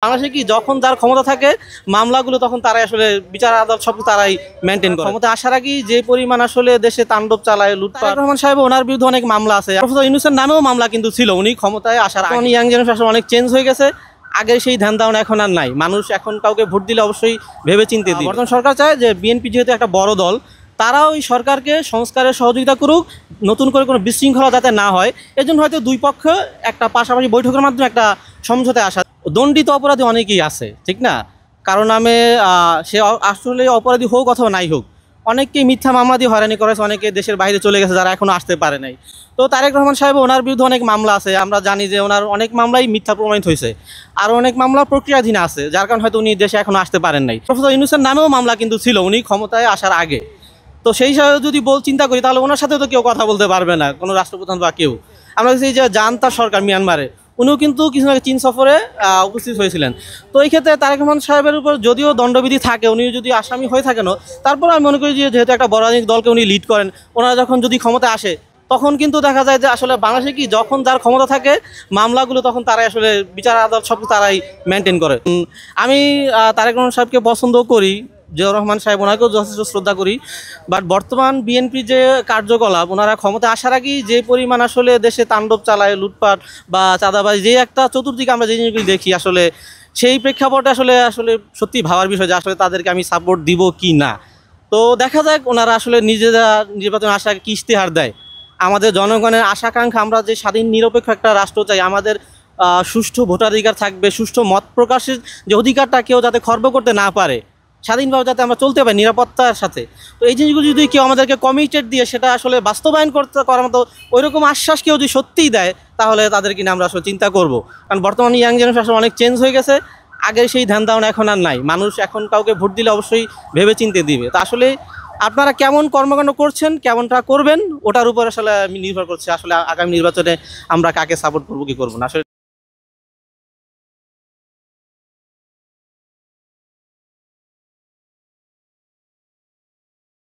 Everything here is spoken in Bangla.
বাংলাদেশে কি যখন যার ক্ষমতা থাকে মামলাগুলো তখন তারাই আসলে বিচার আদালত সব তারাই মেনটেন করে। ক্ষমতা আসার আগেই যে পরিমাণ আসলে দেশে তাণ্ডব চালায়, লুটপাট। তারেক রহমান সাহেব ওনার বিরুদ্ধে অনেক মামলা আছে। প্রফেসর ইউনূসের নামেও মামলা কিন্তু ছিল উনি ক্ষমতায় আসার আগে। ইয়াং জেনারেশন অনেক চেঞ্জ হয়ে গেছে, আগের সেই ধ্যান ধারণা এখন আর নাই। মানুষ এখন কাউকে ভোট দিলে অবশ্যই ভেবে চিন্তে দিবে। বর্তমান সরকার চায় যে বিএনপি যেহেতু একটা বড় দল, তারাও ওই সরকারকে সংস্কারের সহযোগিতা করুক, নতুন করে কোনো বিশৃঙ্খলা যাতে না হয়। এজন্য হয়তো দুই পক্ষ একটা পাশাপাশি বৈঠকের মাধ্যমে একটা সমঝোতায় আসা। দণ্ডিত অপরাধী অনেকেই আছে, ঠিক না? কারণ নামে সে আসলে অপরাধী হোক অথবা নাই হোক, অনেককেই মিথ্যা মামলা দিয়ে হয়রানি করেছে, অনেকে দেশের বাইরে চলে গেছে যারা এখনও আসতে পারে নাই। তো তারেক রহমান সাহেব ওনার বিরুদ্ধে অনেক মামলা আছে, আমরা জানি যে ওনার অনেক মামলাই মিথ্যা প্রমাণিত হয়েছে, আর অনেক মামলা প্রক্রিয়াধীন আছে, যার কারণে হয়তো উনি দেশে এখনও আসতে পারেন নাই। প্রফেসর ইউনূসের নামেও মামলা কিন্তু ছিল উনি ক্ষমতায় আসার আগে। তো সেই হিসাবে যদি চিন্তা করি তাহলে ওনার সাথে তো কেউ কথা বলতে পারবে না, কোনো রাষ্ট্রপ্রধান বা কেউ। আমরা দেখছি যে জান্তা সরকার মিয়ানমারে, উনিও কিন্তু কিছু আগে চীন সফরে উপস্থিত হয়েছিলেন। তো এই ক্ষেত্রে তারেক রহমান সাহেবের উপর যদিও দণ্ডবিধি থাকে, উনি যদি আসামি হয়ে থাকেনও, তারপর আমি মনে করি যে যেহেতু একটা বড় রাজনৈতিক দলকে উনি লিড করেন, ওনারা যখন যদি ক্ষমতায় আসে তখন কিন্তু দেখা যায় যে আসলে বাংলাদেশে কি যখন যার ক্ষমতা থাকে মামলাগুলো তখন তারাই আসলে বিচার আদালত সব তারাই মেনটেন করে। আমি তারেক রহমান সাহেবকে পছন্দ করি, জিয়াউর রহমান সাহেব ওনাকেও যথেষ্ট শ্রদ্ধা করি। বাট বর্তমান বিএনপি যে কার্যকলাপ, ওনারা ক্ষমতা আসার আগেই যে পরিমাণ আসলে দেশে তাণ্ডব চালায়, লুটপাট বা চাঁদাবাজি, যে একটা চতুর্দিকে আমরা যে জিনিসগুলি দেখি, আসলে সেই প্রেক্ষাপটে আসলে আসলে সত্যি ভাবার বিষয় যে আসলে তাদেরকে আমি সাপোর্ট দিব কি না। তো দেখা যাক ওনারা আসলে নিজেরা নির্বাচন আসার কি ইশতেহার দেয়। আমাদের জনগণের আশাকাঙ্ক্ষা, আমরা যে স্বাধীন নিরপেক্ষ একটা রাষ্ট্র চাই, আমাদের সুষ্ঠু ভোটাধিকার থাকবে, সুষ্ঠু মত প্রকাশের যে অধিকারটা কেউ যাতে খর্ব করতে না পারে, স্বাধীনভাবে যাতে আমরা চলতে পারি নিরাপত্তার সাথে। তো এই জিনিসগুলো যদি কেউ আমাদেরকে কমিটেড দিয়ে সেটা আসলে বাস্তবায়ন করার মতো ওইরকম আশ্বাস কেউ যদি সত্যিই দেয়, তাহলে তাদের কিনা আমরা আসলে চিন্তা করব। কারণ বর্তমানে ইয়াং জেনারেশন অনেক চেঞ্জ হয়ে গেছে, আগের সেই ধ্যান ধারণা এখন আর নাই। মানুষ এখন কাউকে ভোট দিলে অবশ্যই ভেবে চিন্তে দিবে। তো আসলে আপনারা কেমন কর্মকাণ্ড করছেন, কেমনটা করবেন, ওটার উপর আসলে নির্ভর করছে আসলে আগামী নির্বাচনে আমরা কাকে সাপোর্ট করবো কি করবো না। আসলে